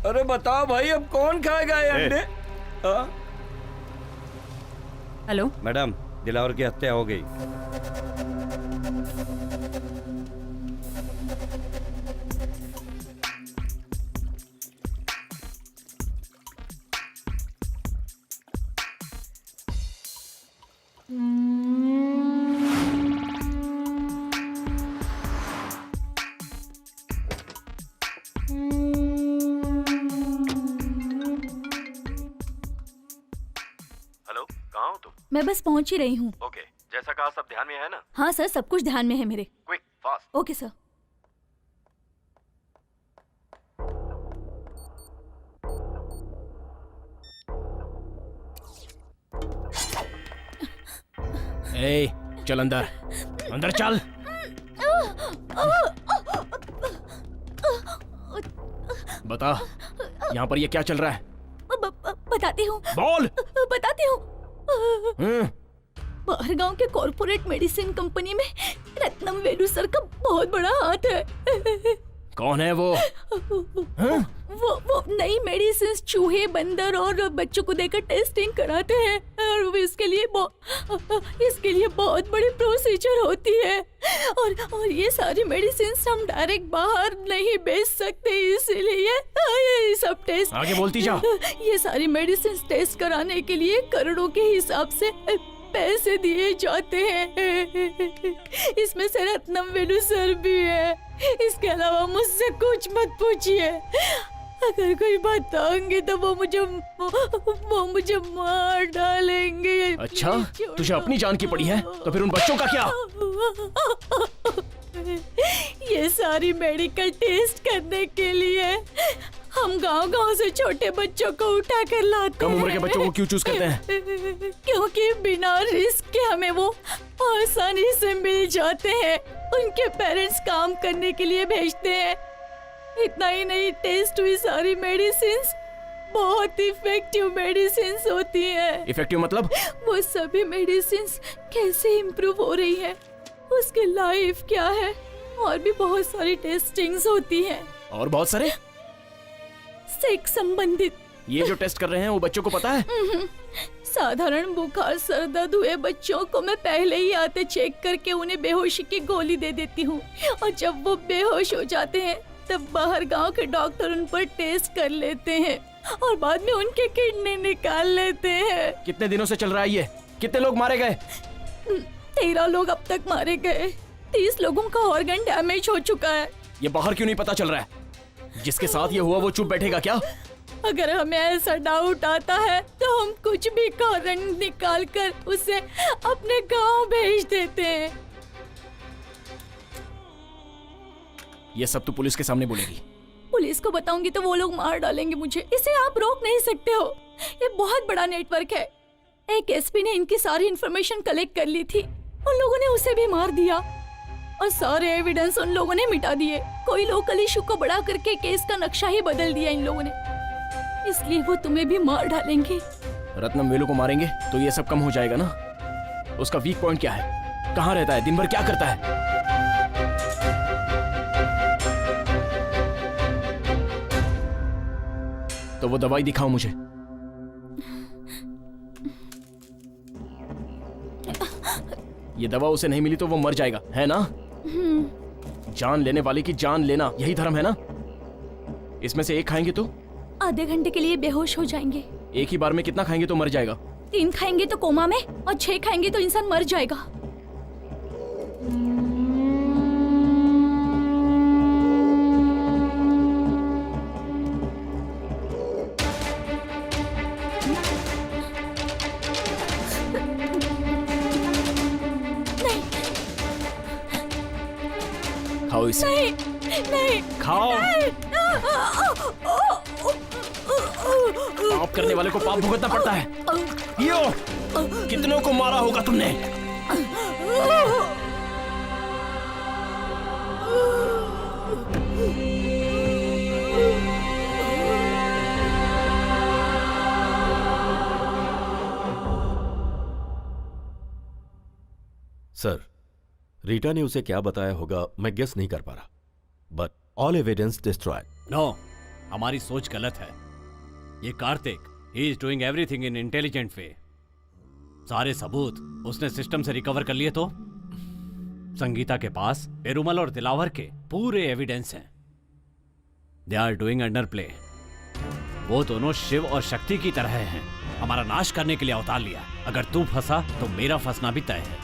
अरे बताओ भाई, अब कौन खाएगा ये अंडे? हेलो मैडम, दिलावर की हत्या हो गई। हेलो, कहाँ हो तुम? मैं बस पहुंच ही रही हूँ। ओके, जैसा कहा सब ध्यान में है ना? हाँ सर, सब कुछ ध्यान में है मेरे। Quick, fast. Okay sir. ए, चल अंदर, अंदर चल। बता, यहाँ पर ये क्या चल रहा है? बताती हूँ। बोल। बताती हूँ। बाहर गांव के कॉर्पोरेट मेडिसिन कंपनी में रत्नम वेलू सर का बहुत बड़ा हाथ है। कौन है वो? वो नई मेडिसिन चूहे, बंदर और बच्चों को देकर टेस्टिंग कराते हैं और इसके लिए बहुत बड़ी प्रोसीजर होती है और ये सारी मेडिसिन हम डायरेक्ट बाहर नहीं बेच सकते, इसीलिए ये सब टेस्ट। आगे बोलती जा। ये सारी मेडिसिन टेस्ट कराने के लिए करोड़ों के हिसाब से पैसे दिए जाते हैं। इसमें से रत्नम वेलू सर भी है। इसके अलावा मुझसे कुछ मत पूछिए। अगर कोई बताऊंगी तो वो मुझे मार डालेंगे। अच्छा, तुझे अपनी जान की पड़ी है, तो फिर उन बच्चों का क्या? ये सारी मेडिकल टेस्ट करने के लिए हम गांव-गांव से छोटे बच्चों को उठा कर लाते हैं। कम उम्र के बच्चों को क्यों चूज करते हैं? क्योंकि बिना रिस्क के हमें वो आसानी से मिल जाते हैं। उनके पेरेंट्स काम करने के लिए भेजते हैं। इतना ही नहीं, टेस्ट हुई सारी मेडिसिन बहुत इफेक्टिव मेडिसिन होती है। इफेक्टिव मतलब? वो सभी मेडिसिन कैसे इम्प्रूव हो रही है, उसकी लाइफ क्या है, और भी बहुत सारी टेस्टिंग्स होती है। और बहुत सारे सेक्स संबंधित। ये जो टेस्ट कर रहे हैं वो बच्चों को पता है? साधारण बुखार, सर दर्द हुए बच्चों को मैं पहले ही आते चेक करके उन्हें बेहोशी की गोली दे देती हूँ और जब वो बेहोश हो जाते हैं तब बाहर गांव के डॉक्टर उन पर टेस्ट कर लेते हैं और बाद में उनके किडनी निकाल लेते हैं। कितने दिनों से चल रहा है ये? कितने लोग मारे गए? 13 लोग अब तक मारे गए। 30 लोगों का ऑर्गन डैमेज हो चुका है। ये बाहर क्यों नहीं पता चल रहा है? जिसके साथ ये हुआ वो चुप बैठेगा क्या? अगर हमें ऐसा डाउट आता है तो हम कुछ भी कारण निकाल कर उसे अपने गांव भेज देते हैं। ये सब तू पुलिस के सामने बोलेगी? पुलिस को बताऊंगी तो वो लोग मार डालेंगे मुझे। इसे आप रोक नहीं सकते हो। ये बहुत बड़ा नेटवर्क है। एक एसपी ने इनकी सारी इंफॉर्मेशन कलेक्ट कर ली थी। उन लोगों ने उसे भी मार दिया और सारे एविडेंस उन लोगों ने मिटा दिए। कोई लोकल इशू को बड़ा करके केस का नक्शा ही बदल दिया इन लोगों ने। इसलिए वो तुम्हें भी मार डालेंगे। रत्नम वेलू को मारेंगे तो ये सब कम हो जाएगा ना? उसका वीक पॉइंट क्या है? कहाँ रहता है? दिन भर क्या करता है? तो वो दवाई दिखाओ मुझे। ये दवा उसे नहीं मिली तो वो मर जाएगा, है ना? जान लेने वाले की जान लेना, यही धर्म है ना? इसमें से एक खाएंगे तो आधे घंटे के लिए बेहोश हो जाएंगे। एक ही बार में कितना खाएंगे तो मर जाएगा? 3 खाएंगे तो कोमा में और 6 खाएंगे तो इंसान मर जाएगा। खाओ इसे। नहीं, नहीं, खाओ। पाप करने वाले को पाप भुगतना पड़ता है। यो, कितनों को मारा होगा तुमने? सर, रीटा ने उसे क्या बताया होगा मैं गेस नहीं कर पा रहा, but all evidence destroyed. No, हमारी सोच गलत है। ये Kartik, he is doing everything in intelligent way. सारे सबूत उसने सिस्टम से रिकवर कर लिए तो संगीता के पास पेरुमल और दिलावर के पूरे एविडेंस हैं। They are doing under play. वो दोनों शिव और शक्ति की तरह हैं, हमारा नाश करने के लिए अवतार लिया। अगर तू फंसा तो मेरा फंसना भी तय है।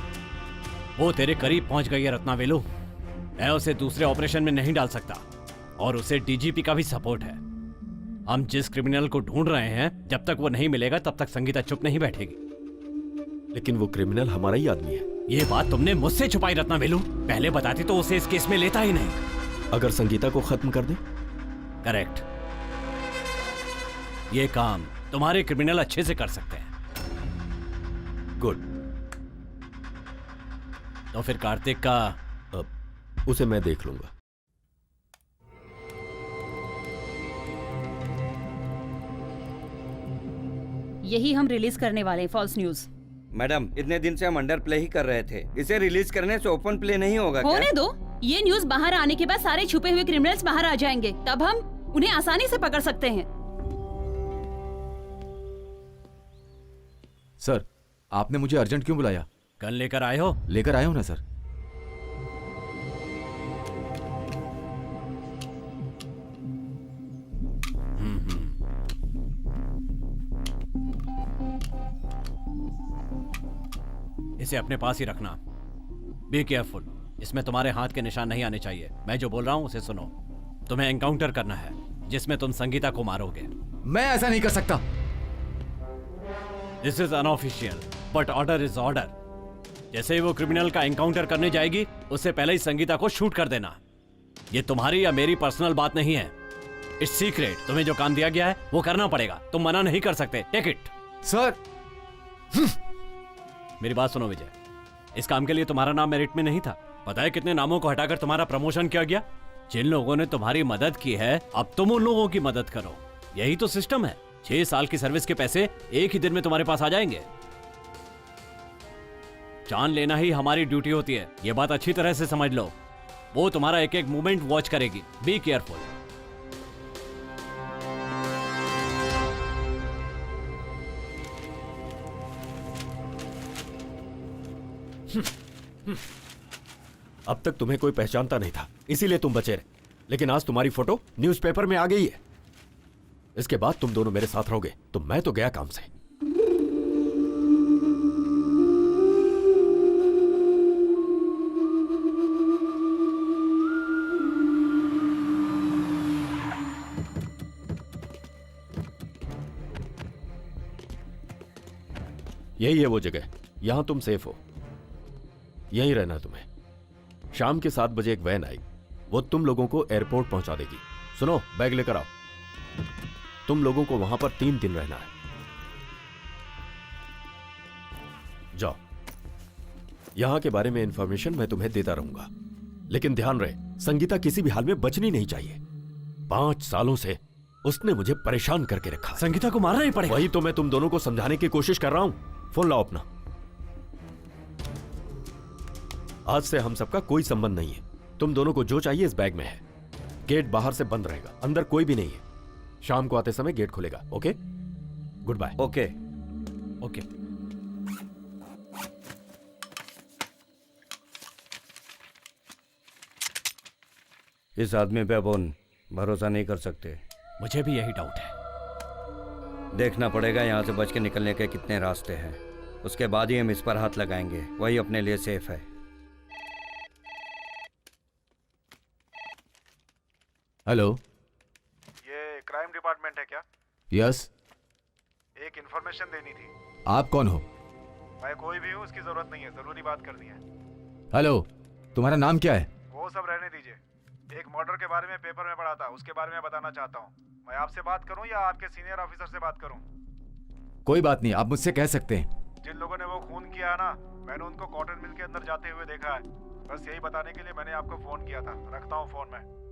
वो तेरे करीब पहुंच गई है रत्नावेलु। मैं उसे दूसरे ऑपरेशन में नहीं डाल सकता और उसे डीजीपी का भी सपोर्ट है। हम जिस क्रिमिनल को ढूंढ रहे हैं, जब तक वो नहीं मिलेगा तब तक संगीता चुप नहीं बैठेगी। लेकिन वो क्रिमिनल हमारा ही आदमी है। ये बात तुमने मुझसे छुपाई रत्नावेलु। पहले बताती तो उसे इस केस में लेता ही नहीं। अगर संगीता को खत्म कर दे? करेक्ट। ये काम तुम्हारे क्रिमिनल अच्छे से कर सकते हैं। गुड। तो फिर कार्तिक का उसे मैं देख लूंगा। यही हम रिलीज करने वाले हैं, फॉल्स न्यूज। मैडम, इतने दिन से हम अंडर प्ले ही कर रहे थे। इसे रिलीज करने से ओपन प्ले नहीं होगा क्या? होने दो। ये न्यूज बाहर आने के बाद सारे छुपे हुए क्रिमिनल्स बाहर आ जाएंगे, तब हम उन्हें आसानी से पकड़ सकते हैं। सर, आपने मुझे अर्जेंट क्यों बुलाया? गन लेकर आए हो? लेकर आया हूं ना सर। इसे अपने पास ही रखना। Be careful. इसमें तुम्हारे हाथ के निशान नहीं आने चाहिए। मैं जो बोल रहा हूं उसे सुनो। तुम्हें एनकाउंटर करना है जिसमें तुम संगीता को मारोगे। मैं ऐसा नहीं कर सकता। This is unofficial but order is order. जैसे ही वो क्रिमिनल का एनकाउंटर करने जाएगी, उससे पहले ही संगीता को शूट कर देना। ये तुम्हारी या मेरी पर्सनल बात नहीं है। It's secret. तुम्हें जो काम दिया गया है वो करना पड़ेगा। तुम मना नहीं कर सकते। Take it. सर, मेरी बात सुनो विजय, इस काम के लिए तुम्हारा नाम मेरिट में नहीं था। पता है कितने नामों को हटाकर तुम्हारा प्रमोशन किया गया? जिन लोगों ने तुम्हारी मदद की है, अब तुम उन लोगों की मदद करो। यही तो सिस्टम है। 6 साल की सर्विस के पैसे एक ही दिन में तुम्हारे पास आ जाएंगे। जान लेना ही हमारी ड्यूटी होती है। यह बात अच्छी तरह से समझ लो। वो तुम्हारा एक एक मूवमेंट वॉच करेगी। Be careful. अब तक तुम्हें कोई पहचानता नहीं था, इसीलिए तुम बचे रहे। लेकिन आज तुम्हारी फोटो न्यूज़पेपर में आ गई है। इसके बाद तुम दोनों मेरे साथ रहोगे तो मैं तो गया काम से। यही है वो जगह, यहां तुम सेफ हो। यहीं रहना तुम्हें। शाम के 7 बजे एक वैन आई, वो तुम लोगों को एयरपोर्ट पहुंचा देगी। सुनो, बैग लेकर आओ। तुम लोगों को वहां पर 3 दिन रहना है। जाओ। यहां के बारे में इंफॉर्मेशन मैं तुम्हें देता रहूंगा, लेकिन ध्यान रहे, संगीता किसी भी हाल में बचनी नहीं चाहिए। 5 सालों से उसने मुझे परेशान करके रखा। संगीता को मारना ही पड़ेगा। वही तो मैं तुम दोनों को समझाने की कोशिश कर रहा हूं। फोन लाओ अपना। आज से हम सबका कोई संबंध नहीं है। तुम दोनों को जो चाहिए इस बैग में है। गेट बाहर से बंद रहेगा, अंदर कोई भी नहीं है। शाम को आते समय गेट खुलेगा। Okay, good bye. Okay. Okay. इस आदमी पे अपन भरोसा नहीं कर सकते। मुझे भी यही डाउट है। देखना पड़ेगा यहाँ से बच के निकलने के कितने रास्ते हैं, उसके बाद ही हम इस पर हाथ लगाएंगे। वही अपने लिए सेफ है। हेलो, ये क्राइम डिपार्टमेंट है क्या? यस। एक इन्फॉर्मेशन देनी थी। आप कौन हो? मैं कोई भी हूँ, उसकी जरूरत नहीं है। जरूरी बात करनी है। हेलो, तुम्हारा नाम क्या है? वो सब रहने दीजिए। एक मर्डर के बारे में पेपर में पढ़ा था, उसके बारे में बताना चाहता हूँ। मैं आपसे बात करूँ या आपके सीनियर ऑफिसर से बात करूँ? कोई बात नहीं, आप मुझसे कह सकते हैं। जिन लोगों ने वो खून किया है ना, मैंने उनको कॉटन मिल के अंदर जाते हुए देखा है। बस यही बताने के लिए मैंने आपको फोन किया था। रखता हूँ फोन में।